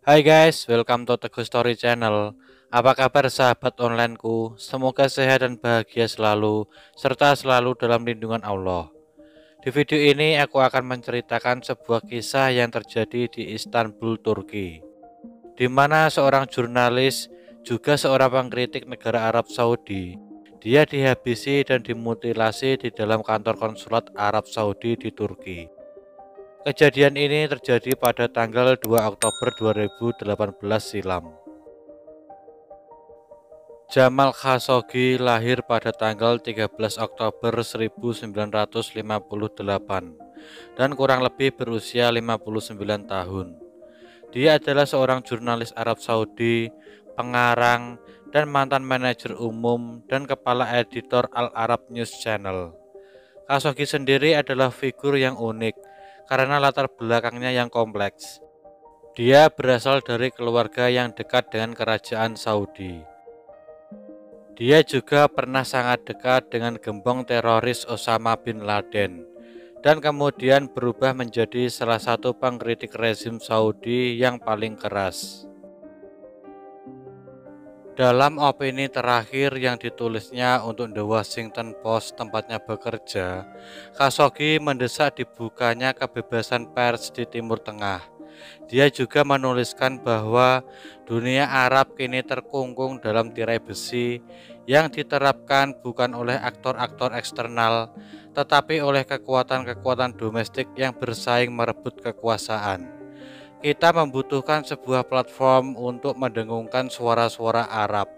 Hai guys, welcome to Teguh Story Channel. Apa kabar sahabat onlineku? Semoga sehat dan bahagia selalu, serta selalu dalam lindungan Allah. Di video ini aku akan menceritakan sebuah kisah yang terjadi di Istanbul, Turki, di mana seorang jurnalis, juga seorang pengkritik negara Arab Saudi, dia dihabisi dan dimutilasi di dalam kantor konsulat Arab Saudi di Turki. Kejadian ini terjadi pada tanggal 2 Oktober 2018 silam. Jamal Khashoggi lahir pada tanggal 13 Oktober 1958 dan kurang lebih berusia 59 tahun. Dia adalah seorang jurnalis Arab Saudi, pengarang, dan mantan manajer umum dan kepala editor Al Arab News Channel. Khashoggi sendiri adalah figur yang unik karena latar belakangnya yang kompleks. Dia berasal dari keluarga yang dekat dengan kerajaan Saudi. Dia juga pernah sangat dekat dengan gembong teroris Osama bin Laden dan kemudian berubah menjadi salah satu pengkritik rezim Saudi yang paling keras. Dalam opini terakhir yang ditulisnya untuk The Washington Post tempatnya bekerja, Khashoggi mendesak dibukanya kebebasan pers di Timur Tengah. Dia juga menuliskan bahwa dunia Arab kini terkungkung dalam tirai besi yang diterapkan bukan oleh aktor-aktor eksternal, tetapi oleh kekuatan-kekuatan domestik yang bersaing merebut kekuasaan. Kita membutuhkan sebuah platform untuk mendengungkan suara-suara Arab.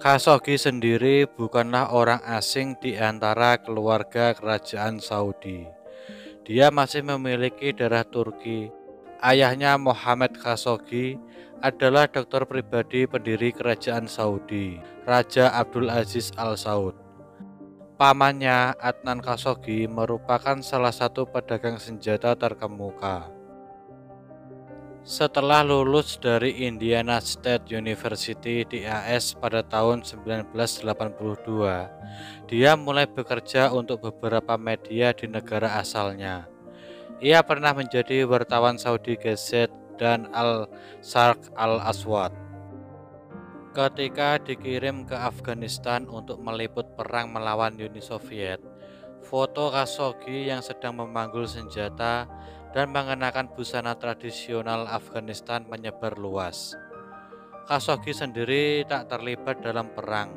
Khashoggi sendiri bukanlah orang asing di antara keluarga kerajaan Saudi. Dia masih memiliki darah Turki. Ayahnya Mohammed Khashoggi adalah dokter pribadi pendiri kerajaan Saudi, Raja Abdul Aziz Al Saud. Pamannya Adnan Khashoggi merupakan salah satu pedagang senjata terkemuka. Setelah lulus dari Indiana State University di AS pada tahun 1982, dia mulai bekerja untuk beberapa media di negara asalnya. Ia pernah menjadi wartawan Saudi Gazette dan Al-Sharq Al-Aswad. Ketika dikirim ke Afghanistan untuk meliput perang melawan Uni Soviet, foto Khashoggi yang sedang memanggul senjata dan mengenakan busana tradisional Afghanistan menyebar luas. Khashoggi sendiri tak terlibat dalam perang,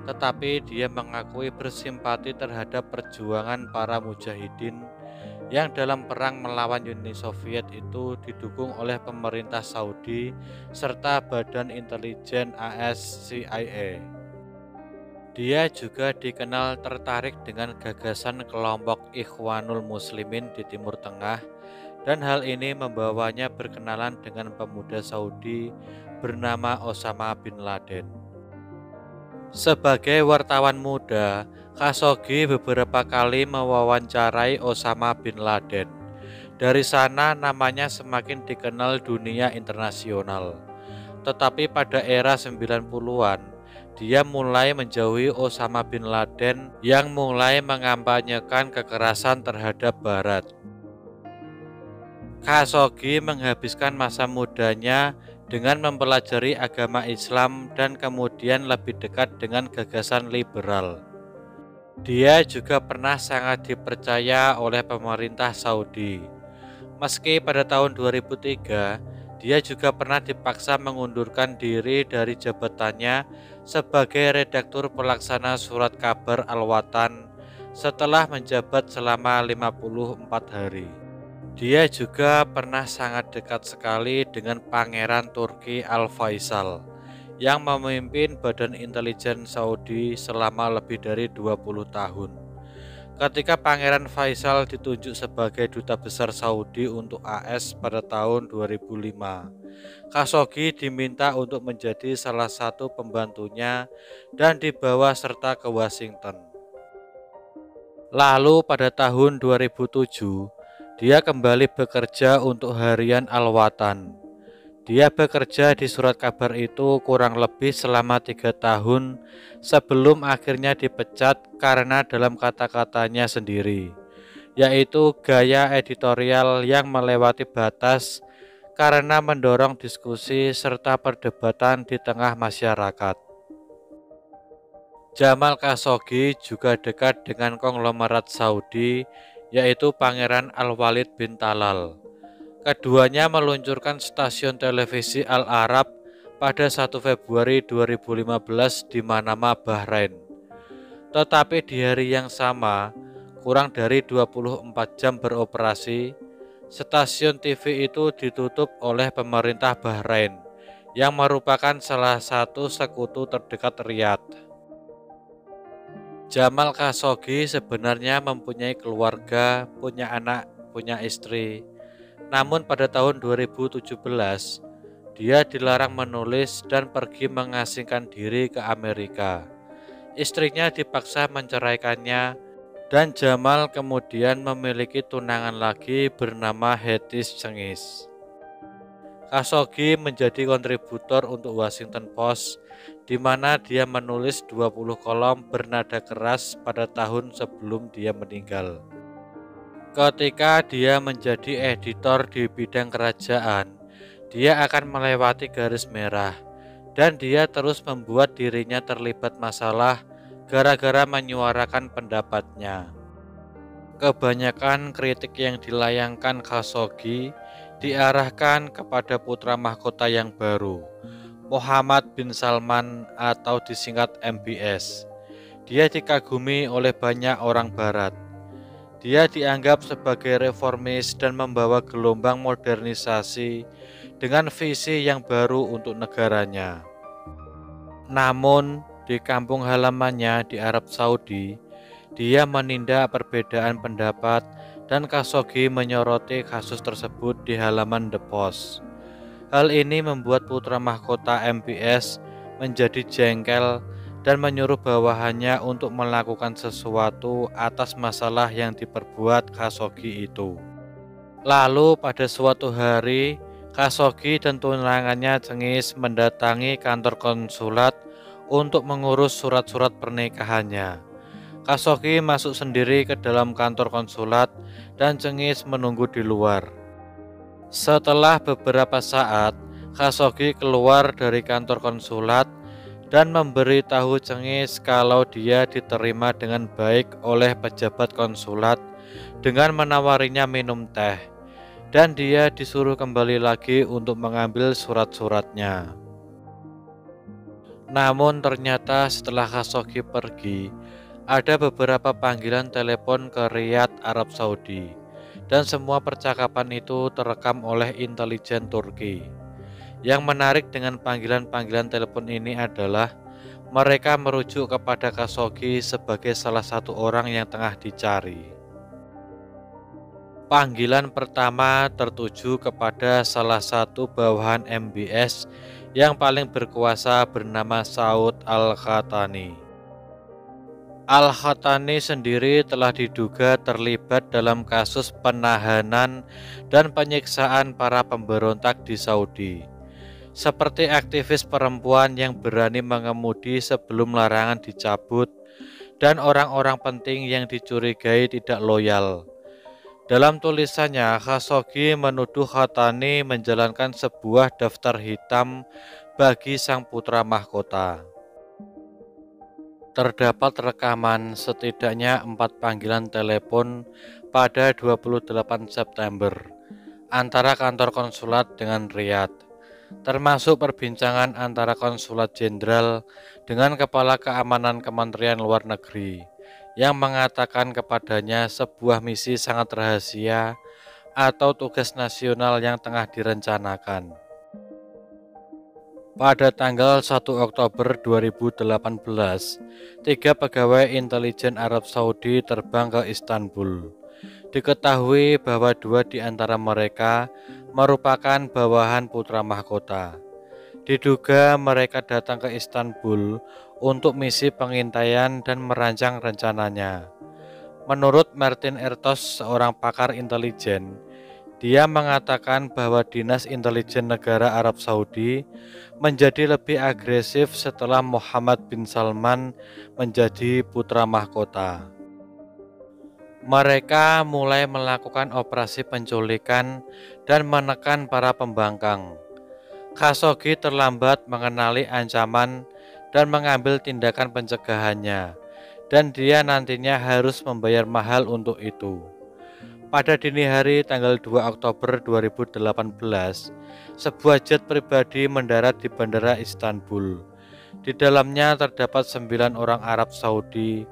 tetapi dia mengakui bersimpati terhadap perjuangan para mujahidin yang dalam perang melawan Uni Soviet itu didukung oleh pemerintah Saudi serta Badan Intelijen AS CIA. Dia juga dikenal tertarik dengan gagasan kelompok Ikhwanul Muslimin di Timur Tengah, dan hal ini membawanya berkenalan dengan pemuda Saudi bernama Osama bin Laden. Sebagai wartawan muda, Khashoggi beberapa kali mewawancarai Osama bin Laden. Dari sana namanya semakin dikenal dunia internasional. Tetapi pada era 90-an, dia mulai menjauhi Osama bin Laden yang mulai mengampanyekan kekerasan terhadap Barat. Khashoggi menghabiskan masa mudanya dengan mempelajari agama Islam dan kemudian lebih dekat dengan gagasan liberal. Dia juga pernah sangat dipercaya oleh pemerintah Saudi. Meski pada tahun 2003, dia juga pernah dipaksa mengundurkan diri dari jabatannya sebagai redaktur pelaksana surat kabar Al-Watan setelah menjabat selama 54 hari. Dia juga pernah sangat dekat sekali dengan Pangeran Turki Al-Faisal yang memimpin Badan Intelijen Saudi selama lebih dari 20 tahun. Ketika Pangeran Faisal ditunjuk sebagai duta besar Saudi untuk AS pada tahun 2005, Khashoggi diminta untuk menjadi salah satu pembantunya dan dibawa serta ke Washington. Lalu pada tahun 2007, dia kembali bekerja untuk harian Al-Watan. Dia bekerja di surat kabar itu kurang lebih selama 3 tahun sebelum akhirnya dipecat karena dalam kata-katanya sendiri, yaitu gaya editorial yang melewati batas karena mendorong diskusi serta perdebatan di tengah masyarakat. Jamal Khashoggi juga dekat dengan konglomerat Saudi, yaitu Pangeran Al-Walid bin Talal. Keduanya meluncurkan stasiun televisi Al-Arab pada 1 Februari 2015 di Manama, Bahrain. Tetapi di hari yang sama, kurang dari 24 jam beroperasi, stasiun TV itu ditutup oleh pemerintah Bahrain, yang merupakan salah satu sekutu terdekat Riyadh. Jamal Khashoggi sebenarnya mempunyai keluarga, punya anak, punya istri. Namun pada tahun 2017, dia dilarang menulis dan pergi mengasingkan diri ke Amerika. Istrinya dipaksa menceraikannya dan Jamal kemudian memiliki tunangan lagi bernama Hetis Cengiz. Khashoggi menjadi kontributor untuk Washington Post, di mana dia menulis 20 kolom bernada keras pada tahun sebelum dia meninggal. Ketika dia menjadi editor di bidang kerajaan, dia akan melewati garis merah, dan dia terus membuat dirinya terlibat masalah gara-gara menyuarakan pendapatnya. Kebanyakan kritik yang dilayangkan Khashoggi diarahkan kepada putra mahkota yang baru, Mohammed bin Salman atau disingkat MBS. Dia dikagumi oleh banyak orang barat. Dia dianggap sebagai reformis dan membawa gelombang modernisasi dengan visi yang baru untuk negaranya. Namun, di kampung halamannya di Arab Saudi, dia menindak perbedaan pendapat dan Khashoggi menyoroti kasus tersebut di halaman The Post. Hal ini membuat putra mahkota MBS menjadi jengkel dan menyuruh bawahannya untuk melakukan sesuatu atas masalah yang diperbuat Khashoggi itu. Lalu pada suatu hari, Khashoggi dan tunangannya Cengiz mendatangi kantor konsulat untuk mengurus surat-surat pernikahannya. Khashoggi masuk sendiri ke dalam kantor konsulat dan Cengiz menunggu di luar. Setelah beberapa saat, Khashoggi keluar dari kantor konsulat dan memberitahu Cengiz kalau dia diterima dengan baik oleh pejabat konsulat dengan menawarinya minum teh, dan dia disuruh kembali lagi untuk mengambil surat-suratnya. Namun ternyata setelah Khashoggi pergi, ada beberapa panggilan telepon ke Riyadh, Arab Saudi, dan semua percakapan itu terekam oleh intelijen Turki. Yang menarik dengan panggilan-panggilan telepon ini adalah mereka merujuk kepada Khashoggi sebagai salah satu orang yang tengah dicari. Panggilan pertama tertuju kepada salah satu bawahan MBS yang paling berkuasa bernama Saud Al-Qahtani. Al-Qahtani sendiri telah diduga terlibat dalam kasus penahanan dan penyiksaan para pemberontak di Saudi, seperti aktivis perempuan yang berani mengemudi sebelum larangan dicabut dan orang-orang penting yang dicurigai tidak loyal. Dalam tulisannya, Khashoggi menuduh Qahtani menjalankan sebuah daftar hitam bagi sang putra mahkota. Terdapat rekaman setidaknya 4 panggilan telepon pada 28 September antara kantor konsulat dengan Riyadh, termasuk perbincangan antara konsulat jenderal dengan kepala keamanan Kementerian Luar Negeri yang mengatakan kepadanya sebuah misi sangat rahasia atau tugas nasional yang tengah direncanakan. Pada tanggal 1 Oktober 2018, 3 pegawai intelijen Arab Saudi terbang ke Istanbul. Diketahui bahwa 2 di antara mereka merupakan bawahan putra mahkota. Diduga mereka datang ke Istanbul untuk misi pengintaian dan merancang rencananya. Menurut Martin Ertos, seorang pakar intelijen, dia mengatakan bahwa Dinas Intelijen Negara Arab Saudi menjadi lebih agresif setelah Mohammed bin Salman menjadi putra mahkota. Mereka mulai melakukan operasi penculikan dan menekan para pembangkang. Khashoggi terlambat mengenali ancaman dan mengambil tindakan pencegahannya, dan dia nantinya harus membayar mahal untuk itu. Pada dini hari tanggal 2 Oktober 2018, sebuah jet pribadi mendarat di Bandara Istanbul. Di dalamnya terdapat 9 orang Arab Saudi,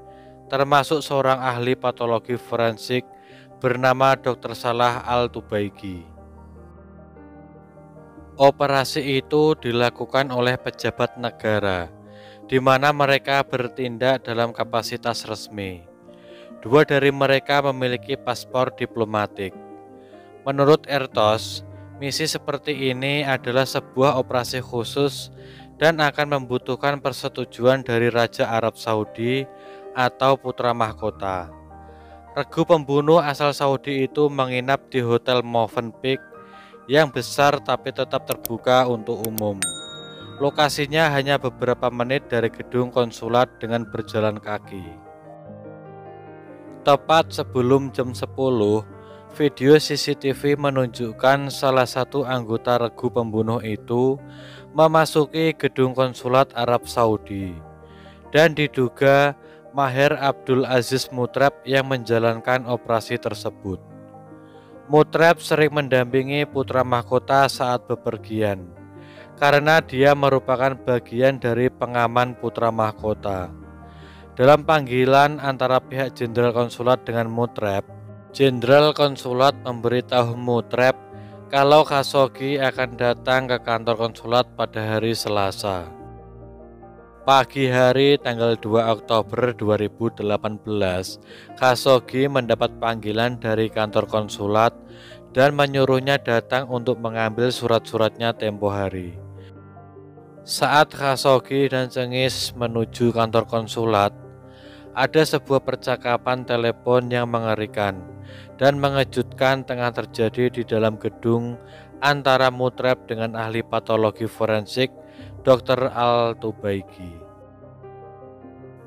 termasuk seorang ahli patologi forensik bernama Dr. Salah Al-Tubaigi. Operasi itu dilakukan oleh pejabat negara, di mana mereka bertindak dalam kapasitas resmi. Dua dari mereka memiliki paspor diplomatik. Menurut Ertos, misi seperti ini adalah sebuah operasi khusus dan akan membutuhkan persetujuan dari Raja Arab Saudi atau putra mahkota. Regu pembunuh asal Saudi itu menginap di Hotel Movenpick yang besar tapi tetap terbuka untuk umum. Lokasinya hanya beberapa menit dari gedung konsulat dengan berjalan kaki. Tepat sebelum jam 10, video CCTV menunjukkan salah satu anggota regu pembunuh itu memasuki gedung konsulat Arab Saudi, dan diduga Maher Abdul Aziz Mutrab yang menjalankan operasi tersebut. Mutrab sering mendampingi putra mahkota saat bepergian, karena dia merupakan bagian dari pengaman putra mahkota. Dalam panggilan antara pihak Jenderal Konsulat dengan Mutrab, Jenderal Konsulat memberitahu Mutrab kalau Khashoggi akan datang ke kantor konsulat pada hari Selasa. Pagi hari tanggal 2 Oktober 2018, Khashoggi mendapat panggilan dari kantor konsulat dan menyuruhnya datang untuk mengambil surat-suratnya tempo hari. Saat Khashoggi dan Cengiz menuju kantor konsulat, ada sebuah percakapan telepon yang mengerikan dan mengejutkan tengah terjadi di dalam gedung antara Mutrab dengan ahli patologi forensik Dr. Al-Tubaigi.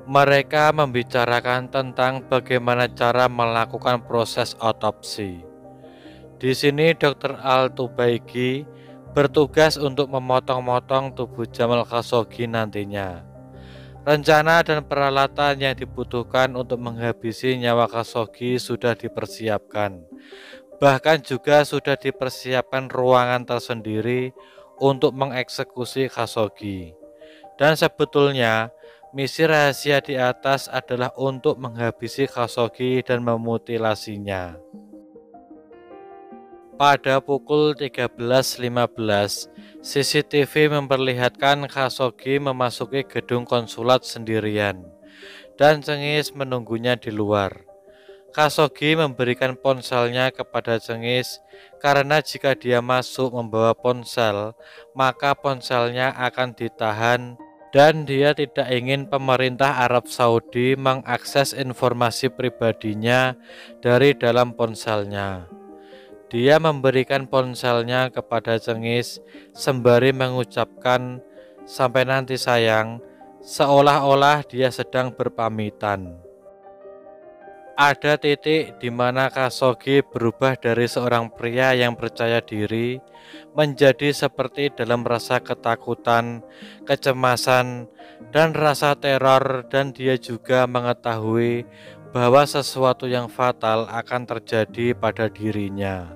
Mereka membicarakan tentang bagaimana cara melakukan proses otopsi. Di sini Dr. Al-Tubaigi bertugas untuk memotong-motong tubuh Jamal Khashoggi nantinya. Rencana dan peralatan yang dibutuhkan untuk menghabisi nyawa Khashoggi sudah dipersiapkan. Bahkan juga sudah dipersiapkan ruangan tersendiri untuk mengeksekusi Khashoggi. Dan sebetulnya, misi rahasia di atas adalah untuk menghabisi Khashoggi dan memutilasinya. Pada pukul 13.15, CCTV memperlihatkan Khashoggi memasuki gedung konsulat sendirian, dan Cengiz menunggunya di luar. Khashoggi memberikan ponselnya kepada Cengiz karena jika dia masuk membawa ponsel, maka ponselnya akan ditahan dan dia tidak ingin pemerintah Arab Saudi mengakses informasi pribadinya dari dalam ponselnya. Dia memberikan ponselnya kepada Cengiz sembari mengucapkan, "Sampai nanti sayang," seolah-olah dia sedang berpamitan. Ada titik di mana Khashoggi berubah dari seorang pria yang percaya diri menjadi seperti dalam rasa ketakutan, kecemasan, dan rasa teror, dan dia juga mengetahui bahwa sesuatu yang fatal akan terjadi pada dirinya.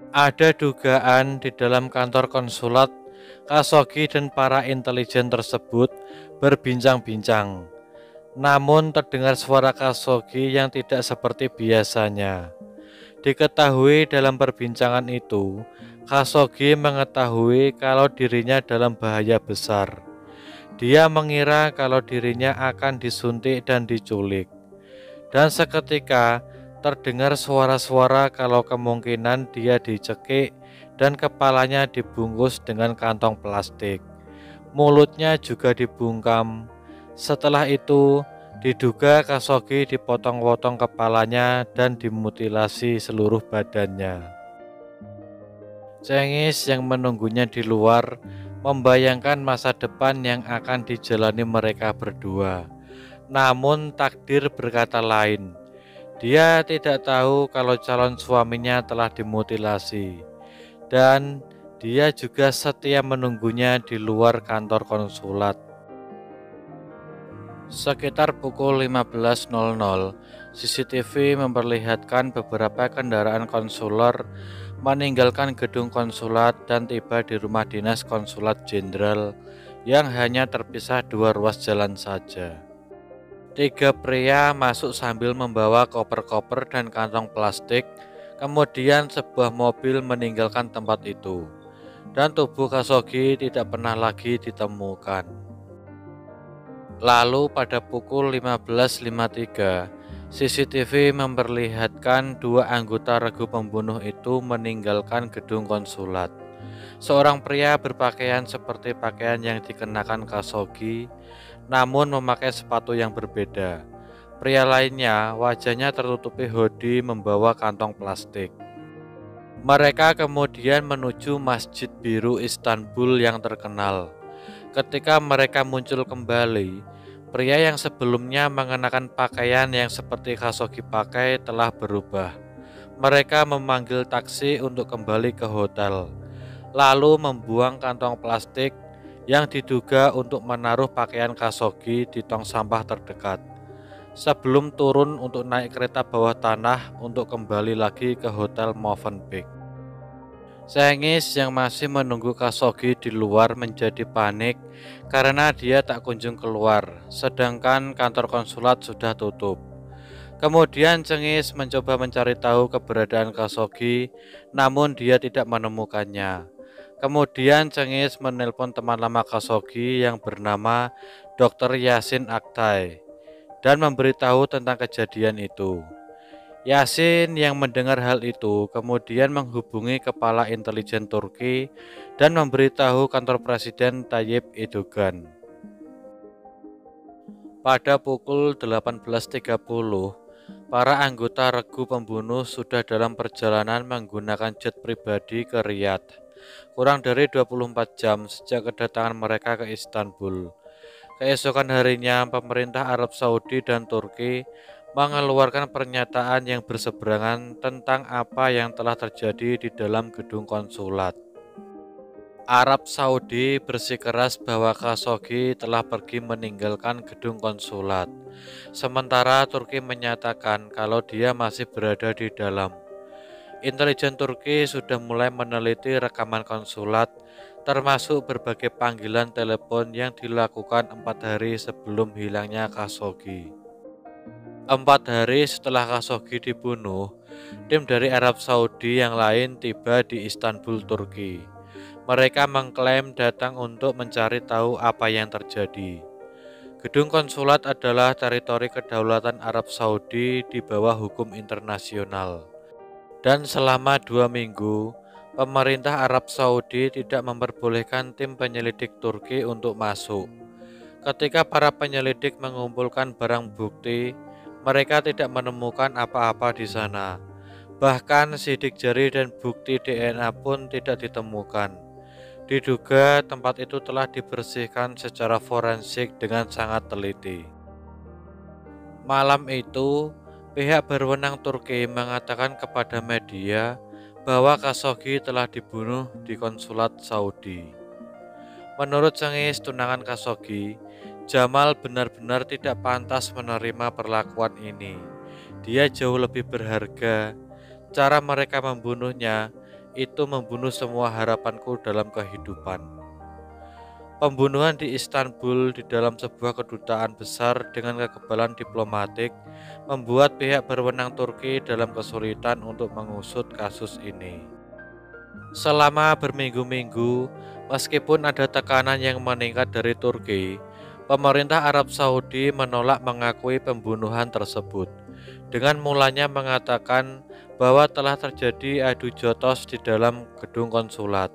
Ada dugaan di dalam kantor konsulat, Khashoggi dan para intelijen tersebut berbincang-bincang. Namun terdengar suara Khashoggi yang tidak seperti biasanya. Diketahui dalam perbincangan itu, Khashoggi mengetahui kalau dirinya dalam bahaya besar. Dia mengira kalau dirinya akan disuntik dan diculik. Dan seketika terdengar suara-suara kalau kemungkinan dia dicekik dan kepalanya dibungkus dengan kantong plastik. Mulutnya juga dibungkam. Setelah itu, diduga Khashoggi dipotong-potong kepalanya dan dimutilasi seluruh badannya. Cengiz yang menunggunya di luar membayangkan masa depan yang akan dijalani mereka berdua. Namun takdir berkata lain. Dia tidak tahu kalau calon suaminya telah dimutilasi, dan dia juga setia menunggunya di luar kantor konsulat. Sekitar pukul 15.00, CCTV memperlihatkan beberapa kendaraan konsuler meninggalkan gedung konsulat dan tiba di rumah dinas konsulat jenderal yang hanya terpisah 2 ruas jalan saja. 3 pria masuk sambil membawa koper-koper dan kantong plastik. Kemudian sebuah mobil meninggalkan tempat itu, dan tubuh Khashoggi tidak pernah lagi ditemukan. Lalu pada pukul 15.53, CCTV memperlihatkan 2 anggota regu pembunuh itu meninggalkan gedung konsulat. Seorang pria berpakaian seperti pakaian yang dikenakan Khashoggi, namun memakai sepatu yang berbeda. Pria lainnya wajahnya tertutupi hoodie membawa kantong plastik. Mereka kemudian menuju Masjid Biru Istanbul yang terkenal. Ketika mereka muncul kembali, pria yang sebelumnya mengenakan pakaian yang seperti Khashoggi pakai telah berubah. Mereka memanggil taksi untuk kembali ke hotel, lalu membuang kantong plastik yang diduga untuk menaruh pakaian Khashoggi di tong sampah terdekat, sebelum turun untuk naik kereta bawah tanah untuk kembali lagi ke Hotel Movenpick. Cengiz yang masih menunggu Khashoggi di luar menjadi panik karena dia tak kunjung keluar, sedangkan kantor konsulat sudah tutup. Kemudian Cengiz mencoba mencari tahu keberadaan Khashoggi, namun dia tidak menemukannya. Kemudian Cengiz menelpon teman lama Khashoggi yang bernama Dr. Yasin Aktay dan memberitahu tentang kejadian itu. Yasin yang mendengar hal itu kemudian menghubungi kepala intelijen Turki dan memberitahu kantor Presiden Tayyip Erdogan. Pada pukul 18.30, para anggota regu pembunuh sudah dalam perjalanan menggunakan jet pribadi ke Riyadh. Kurang dari 24 jam sejak kedatangan mereka ke Istanbul. Keesokan harinya, pemerintah Arab Saudi dan Turki mengeluarkan pernyataan yang berseberangan tentang apa yang telah terjadi di dalam gedung konsulat. Arab Saudi bersikeras bahwa Khashoggi telah pergi meninggalkan gedung konsulat, sementara Turki menyatakan kalau dia masih berada di dalam. Intelijen Turki sudah mulai meneliti rekaman konsulat, termasuk berbagai panggilan telepon yang dilakukan 4 hari sebelum hilangnya Khashoggi. 4 hari setelah Khashoggi dibunuh, tim dari Arab Saudi yang lain tiba di Istanbul, Turki. Mereka mengklaim datang untuk mencari tahu apa yang terjadi. Gedung konsulat adalah teritori kedaulatan Arab Saudi di bawah hukum internasional. Dan selama 2 minggu, pemerintah Arab Saudi tidak memperbolehkan tim penyelidik Turki untuk masuk. Ketika para penyelidik mengumpulkan barang bukti, mereka tidak menemukan apa-apa di sana. Bahkan sidik jari dan bukti DNA pun tidak ditemukan. Diduga tempat itu telah dibersihkan secara forensik dengan sangat teliti. Malam itu, pihak berwenang Turki mengatakan kepada media bahwa Khashoggi telah dibunuh di konsulat Saudi. Menurut Cengiz, tunangan Khashoggi, Jamal benar-benar tidak pantas menerima perlakuan ini. Dia jauh lebih berharga. Cara mereka membunuhnya itu membunuh semua harapanku dalam kehidupan. Pembunuhan di Istanbul di dalam sebuah kedutaan besar dengan kekebalan diplomatik membuat pihak berwenang Turki dalam kesulitan untuk mengusut kasus ini. Selama berminggu-minggu, meskipun ada tekanan yang meningkat dari Turki, pemerintah Arab Saudi menolak mengakui pembunuhan tersebut, dengan mulanya mengatakan bahwa telah terjadi adu jotos di dalam gedung konsulat,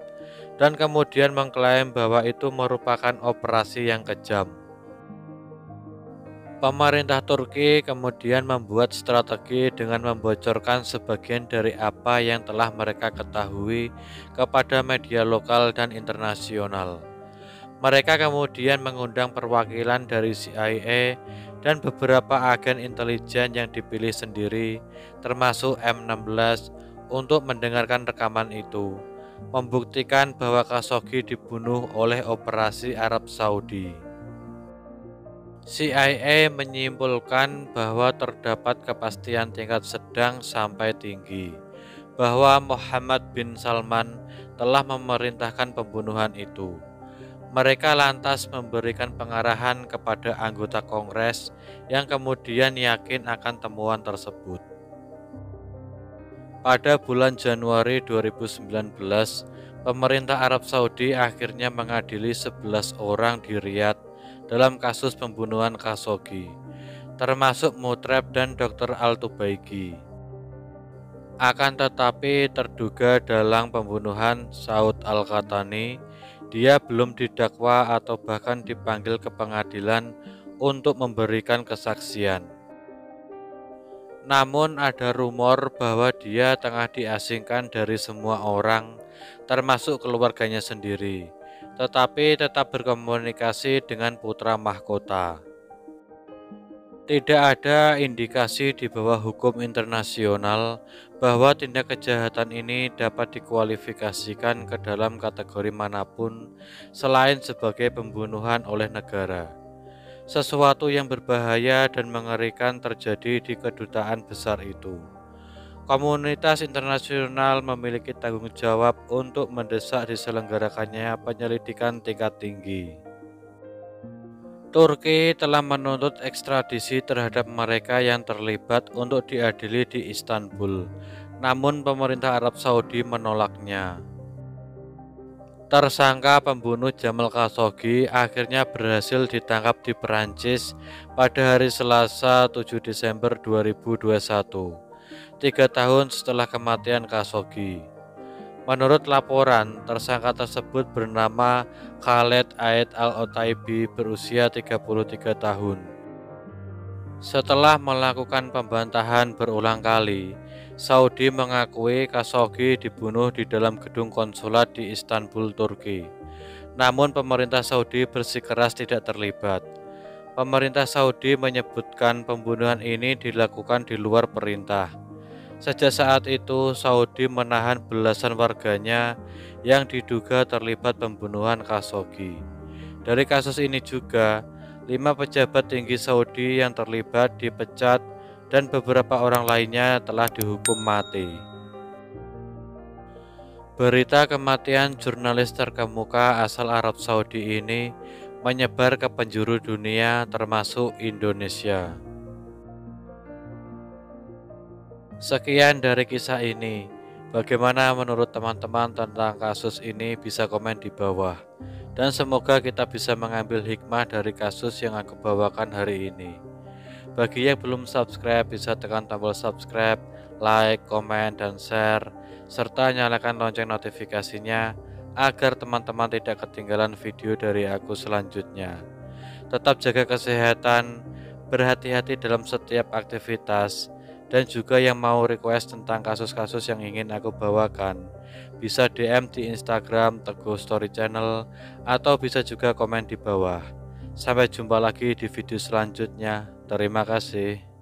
dan kemudian mengklaim bahwa itu merupakan operasi yang kejam. Pemerintah Turki kemudian membuat strategi dengan membocorkan sebagian dari apa yang telah mereka ketahui kepada media lokal dan internasional. Mereka kemudian mengundang perwakilan dari CIA dan beberapa agen intelijen yang dipilih sendiri, termasuk M16, untuk mendengarkan rekaman itu, membuktikan bahwa Khashoggi dibunuh oleh operasi Arab Saudi. CIA menyimpulkan bahwa terdapat kepastian tingkat sedang sampai tinggi bahwa Mohammed bin Salman telah memerintahkan pembunuhan itu. Mereka lantas memberikan pengarahan kepada anggota Kongres yang kemudian yakin akan temuan tersebut. Pada bulan Januari 2019, pemerintah Arab Saudi akhirnya mengadili 11 orang di Riyadh dalam kasus pembunuhan Khashoggi, termasuk Mutreb dan Dr. Al-Tubaigi. Akan tetapi terduga dalam pembunuhan Saud Al-Qahtani, dia belum didakwa atau bahkan dipanggil ke pengadilan untuk memberikan kesaksian. Namun ada rumor bahwa dia tengah diasingkan dari semua orang, termasuk keluarganya sendiri, tetapi tetap berkomunikasi dengan putra mahkota. Tidak ada indikasi di bawah hukum internasional bahwa tindak kejahatan ini dapat dikualifikasikan ke dalam kategori manapun selain sebagai pembunuhan oleh negara. Sesuatu yang berbahaya dan mengerikan terjadi di kedutaan besar itu. Komunitas internasional memiliki tanggung jawab untuk mendesak diselenggarakannya penyelidikan tingkat tinggi. Turki telah menuntut ekstradisi terhadap mereka yang terlibat untuk diadili di Istanbul, namun pemerintah Arab Saudi menolaknya. Tersangka pembunuh Jamal Khashoggi akhirnya berhasil ditangkap di Perancis pada hari Selasa 7 Desember 2021. 3 tahun setelah kematian Khashoggi. Menurut laporan, tersangka tersebut bernama Khaled Aed Al-Otaibi berusia 33 tahun. Setelah melakukan pembantahan berulang kali, Saudi mengakui Khashoggi dibunuh di dalam gedung konsulat di Istanbul, Turki. Namun pemerintah Saudi bersikeras tidak terlibat. Pemerintah Saudi menyebutkan pembunuhan ini dilakukan di luar perintah. Sejak saat itu, Saudi menahan belasan warganya yang diduga terlibat pembunuhan Khashoggi. Dari kasus ini juga, 5 pejabat tinggi Saudi yang terlibat dipecat dan beberapa orang lainnya telah dihukum mati. Berita kematian jurnalis terkemuka asal Arab Saudi ini menyebar ke penjuru dunia termasuk Indonesia. Sekian dari kisah ini. Bagaimana menurut teman-teman tentang kasus ini? Bisa komen di bawah. Dan semoga kita bisa mengambil hikmah dari kasus yang aku bawakan hari ini. Bagi yang belum subscribe, bisa tekan tombol subscribe, like, komen, dan share, serta nyalakan lonceng notifikasinya agar teman-teman tidak ketinggalan video dari aku selanjutnya. Tetap jaga kesehatan, berhati-hati dalam setiap aktivitas, dan juga yang mau request tentang kasus-kasus yang ingin aku bawakan, bisa DM di Instagram Teguh Story Channel atau bisa juga komen di bawah. Sampai jumpa lagi di video selanjutnya. Terima kasih.